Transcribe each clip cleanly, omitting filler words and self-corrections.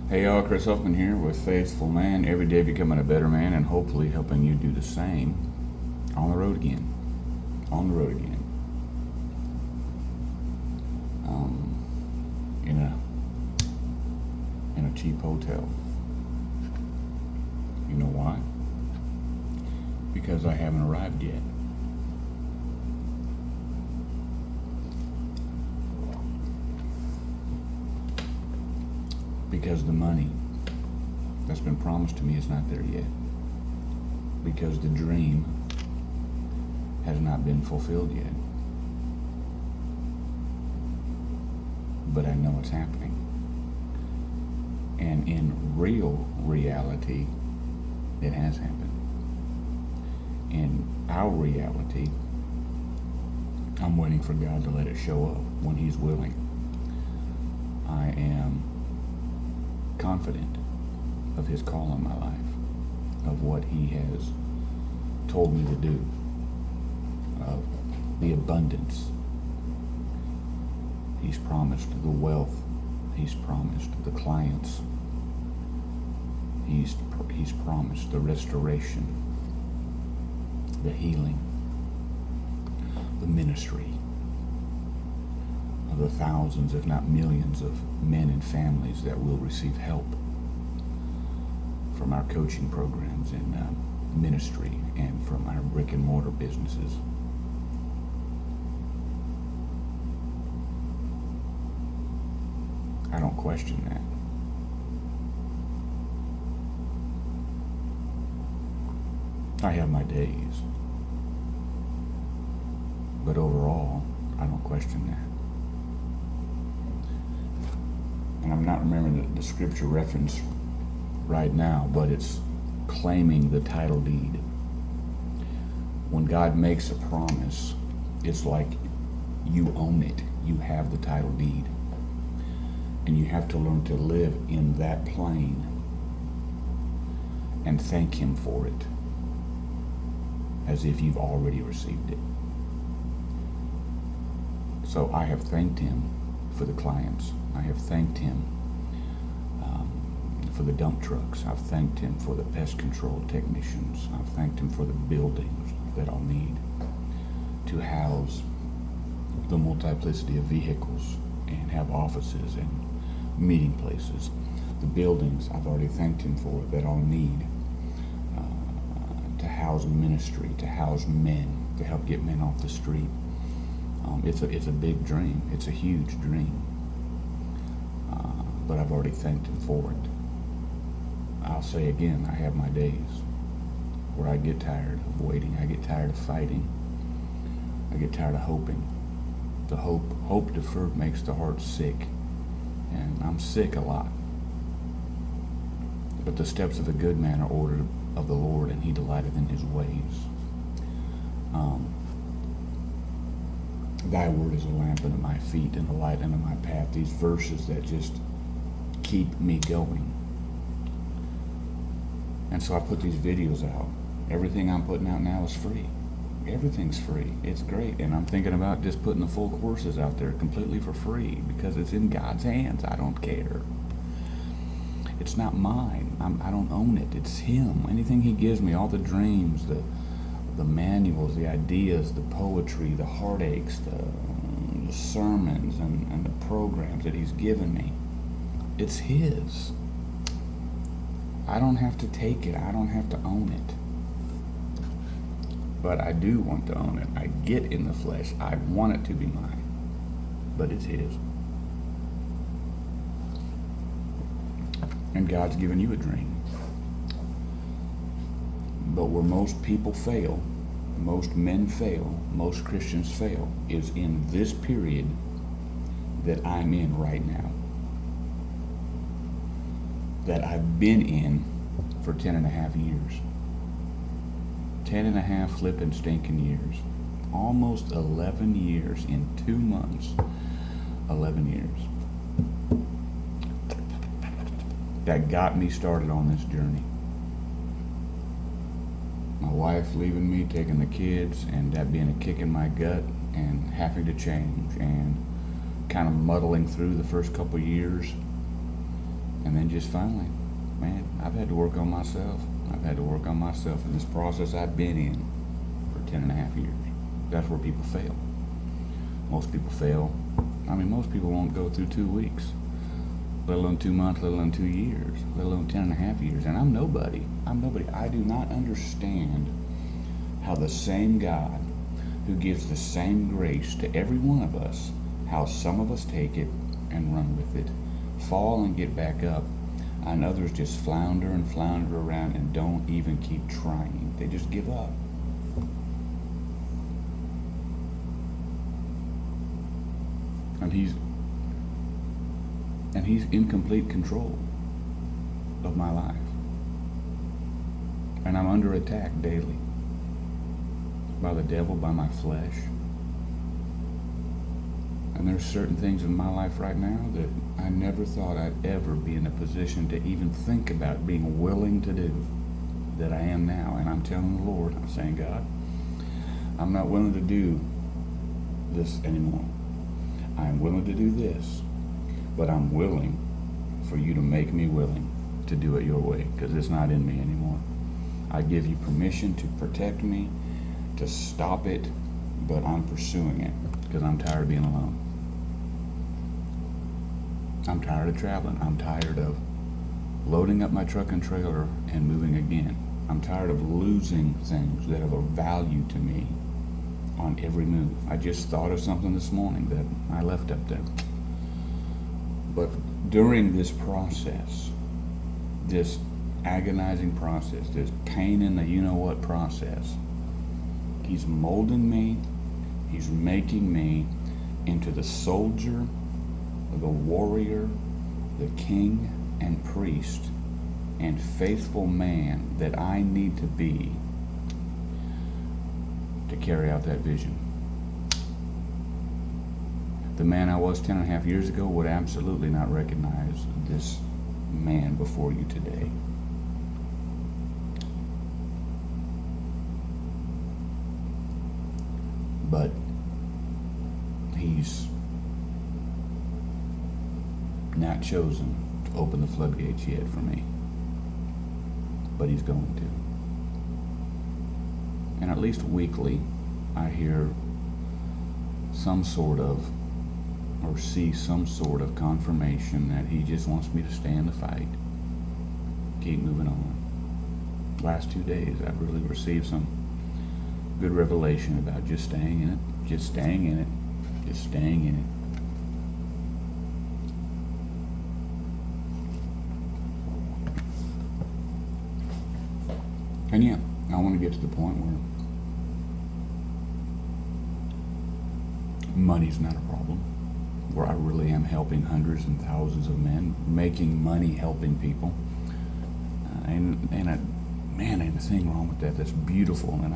Hey y'all, Chris Huffman here with Faithful Man, every day becoming a better man and hopefully helping you do the same. On the road again. On the road again. In a cheap hotel. You know why? Because I haven't arrived yet. Because the money that's been promised to me is not there yet. Because the dream has not been fulfilled yet. But I know it's happening. And in real reality, it has happened. In our reality, I'm waiting for God to let it show up when He's willing. I am confident of His call on my life, of what He has told me to do, of the abundance. He's promised the wealth. He's promised the clients. He's promised the restoration, the healing, the ministry of the thousands, if not millions, of men and families that will receive help from our coaching programs and ministry and from our brick and mortar businesses. I don't question that. I have my days. But overall, I don't question that. And I'm not remembering the scripture reference right now, but it's claiming the title deed. When God makes a promise, it's like you own it. You have the title deed. And you have to learn to live in that plane and thank Him for it as if you've already received it. So I have thanked Him for the clients. I have thanked Him for the dump trucks. I've thanked Him for the pest control technicians. I've thanked Him for the buildings that I'll need to house the multiplicity of vehicles and have offices and meeting places. The buildings I've already thanked Him for that I'll need to house ministry, to house men, to help get men off the street. It's a big dream. It's a huge dream. But I've already thanked Him for it. I'll say again, I have my days where I get tired of waiting. I get tired of fighting. I get tired of hoping. The hope deferred makes the heart sick. And I'm sick a lot. But the steps of a good man are ordered of the Lord, and He delighteth in His ways. Thy word is a lamp unto my feet and a light unto my path. These verses that just keep me going. And so I put these videos out. Everything I'm putting out now is free. Everything's free. It's great. And I'm thinking about just putting the full courses out there completely for free because it's in God's hands. I don't care. It's not mine. I don't own it. It's Him. Anything He gives me, all the dreams, the manuals, the ideas, the poetry, the heartaches, the sermons, and the programs that He's given me, it's His. I don't have to take it. I don't have to own it. But I do want to own it. I get in the flesh. I want it to be mine. But it's His. And God's given you a dream. But where most people fail, most men fail, most Christians fail, is in this period that I'm in right now. That I've been in for 10 and a half years. 10 and a half flippin' stinking years. Almost 11 years in 2 months. 11 years. That got me started on this journey. My wife leaving me, taking the kids, and that being a kick in my gut, and having to change, and kind of muddling through the first couple years, And then just finally, man, I've had to work on myself. I've had to work on myself in this process I've been in for 10 and a half years. That's where people fail. Most people fail. I mean, most people won't go through 2 weeks, let alone 2 months, let alone 2 years, let alone 10 and a half years. And I'm nobody. I do not understand how the same God who gives the same grace to every one of us, how some of us take it and run with it, fall and get back up, and others just flounder and flounder around and don't even keep trying. They just give up. And he's in complete control of my life. And I'm under attack daily by the devil, by my flesh. And there's certain things in my life right now that I never thought I'd ever be in a position to even think about being willing to do that I am now. And I'm telling the Lord, I'm saying, God, I'm not willing to do this anymore. I'm willing to do this, but I'm willing for you to make me willing to do it your way, because it's not in me anymore. I give you permission to protect me, to stop it, but I'm pursuing it because I'm tired of being alone. I'm tired of traveling. I'm tired of loading up my truck and trailer and moving again. I'm tired of losing things that have a value to me on every move. I just thought of something this morning that I left up there. But during this process, this agonizing process, this pain in the you-know-what process, he's molding me, he's making me into the soldier, the warrior, the king and priest and faithful man that I need to be to carry out that vision. The man I was 10 and a half years ago would absolutely not recognize this man before you today. But he's not chosen to open the floodgates yet for me. But he's going to. And at least weekly, I hear some sort of, or see some sort of confirmation that he just wants me to stay in the fight. Keep moving on. Last 2 days, I've really received some good revelation about just staying in it, just staying in it, just staying in it. And yeah, I want to get to the point where money's not a problem, where I really am helping hundreds and thousands of men, making money helping people. Man, ain't a thing wrong with that. That's beautiful. And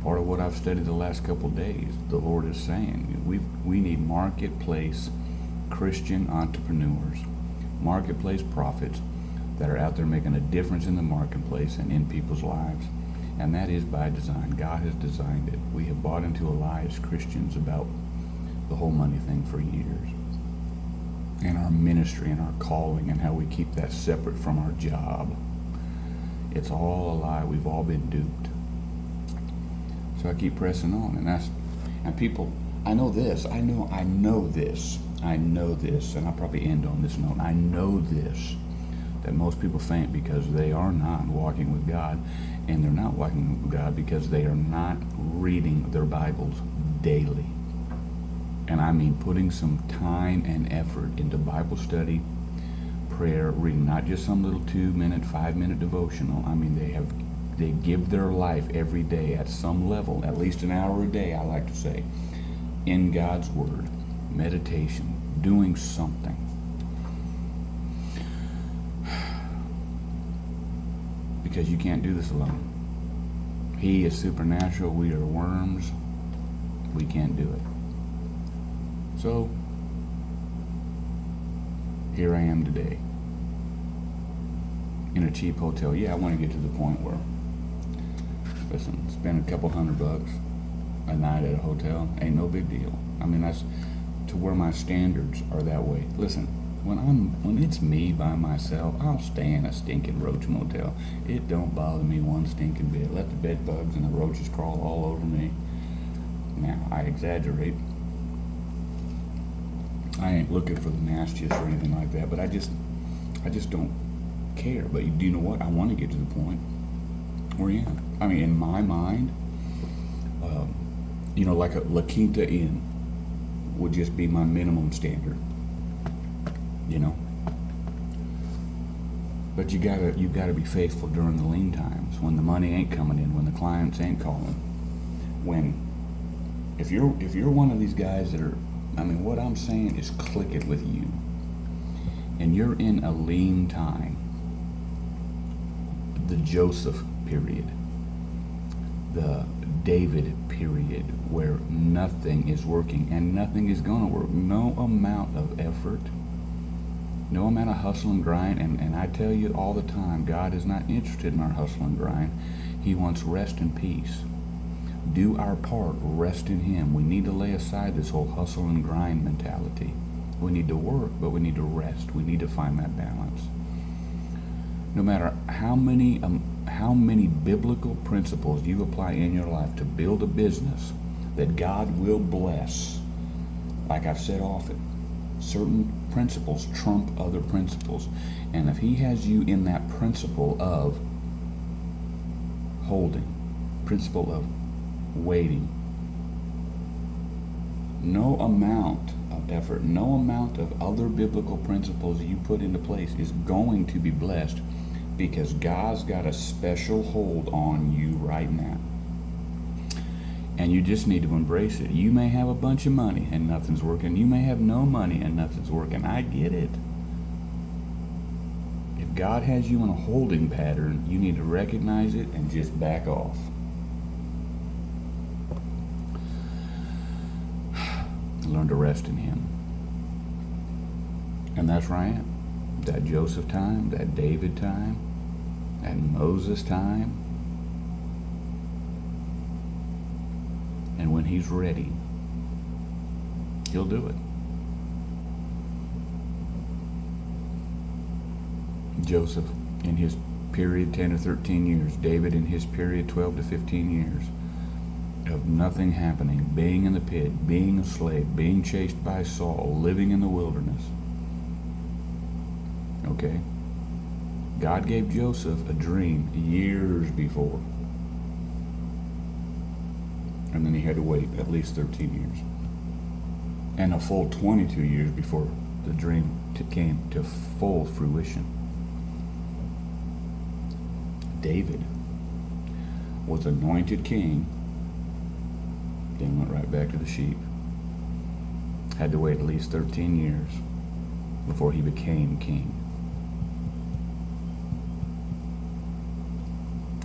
part of what I've studied the last couple of days, the Lord is saying, we need marketplace Christian entrepreneurs, marketplace prophets that are out there making a difference in the marketplace and in people's lives. And that is by design. God has designed it. We have bought into a lie as Christians about the whole money thing for years. And our ministry and our calling and how we keep that separate from our job. It's all a lie. We've all been duped. So I keep pressing on, and people, I know this, and I'll probably end on this note. I know this, that most people faint because they are not walking with God, and they're not walking with God because they are not reading their Bibles daily. And I mean putting some time and effort into Bible study, prayer, reading, not just some little 2-minute, 5-minute devotional. I mean, they give their life every day at some level, at least an hour a day, I like to say, in God's Word, meditation, doing something. Because you can't do this alone. He is supernatural, we are worms, we can't do it. So, here I am today, in a cheap hotel. Yeah, I want to get to the point where, listen, spend a couple $100 a night at a hotel ain't no big deal. I mean, that's to where my standards are that way. Listen, When it's me by myself, I'll stay in a stinking roach motel. It don't bother me one stinking bit. Let the bed bugs and the roaches crawl all over me. Now, I exaggerate. I ain't looking for the nastiest or anything like that, but I just don't care. But do you know what? I want to get to the point where, yeah, I mean, in my mind, like a La Quinta Inn would just be my minimum standard, But you gotta be faithful during the lean times, when the money ain't coming in, when the clients ain't calling. If you're one of these guys that are, what I'm saying is click it with you, and you're in a lean time, the Joseph period, the David period, where nothing is working and nothing is going to work. No amount of effort, no amount of hustle and grind, and I tell you all the time, God is not interested in our hustle and grind. He wants rest and peace. Do our part, rest in Him. We need to lay aside this whole hustle and grind mentality. We need to work, but we need to rest. We need to find that balance. No matter how many biblical principles you apply in your life to build a business that God will bless, like I've said often, certain principles trump other principles. And if He has you in that principle of holding, principle of waiting, no amount of effort, no amount of other biblical principles you put into place is going to be blessed, because God's got a special hold on you right now. And you just need to embrace it. You may have a bunch of money and nothing's working. You may have no money and nothing's working. I get it. If God has you in a holding pattern, you need to recognize it and just back off. Learn to rest in Him. And that's where I am. That Joseph time, that David time, that Moses time. And when He's ready, He'll do it. Joseph in his period 10 or 13 years, David in his period 12 to 15 years of nothing happening, being in the pit, being a slave, being chased by Saul, living in the wilderness. Okay? God gave Joseph a dream years before. And then he had to wait at least 13 years. And a full 22 years before the dream came to full fruition. David was anointed king, then went right back to the sheep. Had to wait at least 13 years before he became king.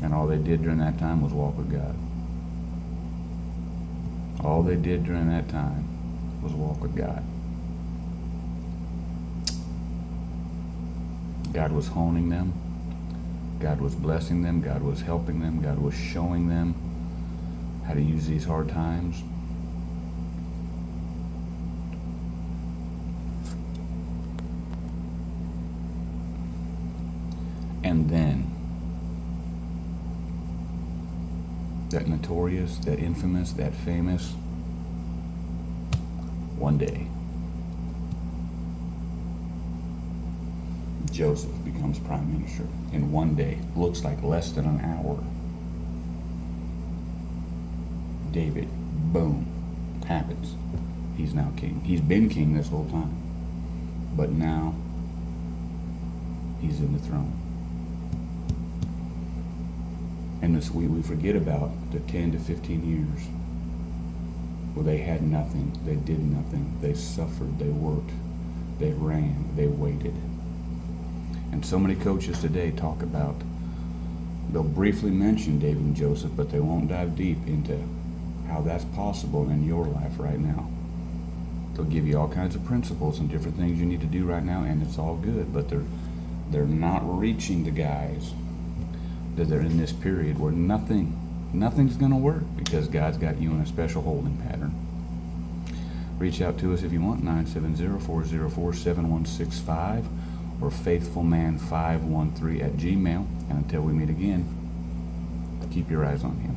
And all they did during that time was walk with God. All they did during that time was walk with God. God was honing them. God was blessing them. God was helping them. God was showing them how to use these hard times. And then that notorious, that infamous, that famous, one day, Joseph becomes prime minister. In one day, looks like less than an hour. David, boom, happens. He's now king. He's been king this whole time. But now, he's in the throne. And this, we forget about the 10 to 15 years where they had nothing, they did nothing, they suffered, they worked, they ran, they waited. And so many coaches today talk about, they'll briefly mention David and Joseph, but they won't dive deep into how that's possible in your life right now. They'll give you all kinds of principles and different things you need to do right now, and it's all good, but they're not reaching the guys that they're in this period where nothing's going to work because God's got you in a special holding pattern. Reach out to us if you want, 970-404-7165 or faithfulman513 at Gmail. And until we meet again, keep your eyes on Him.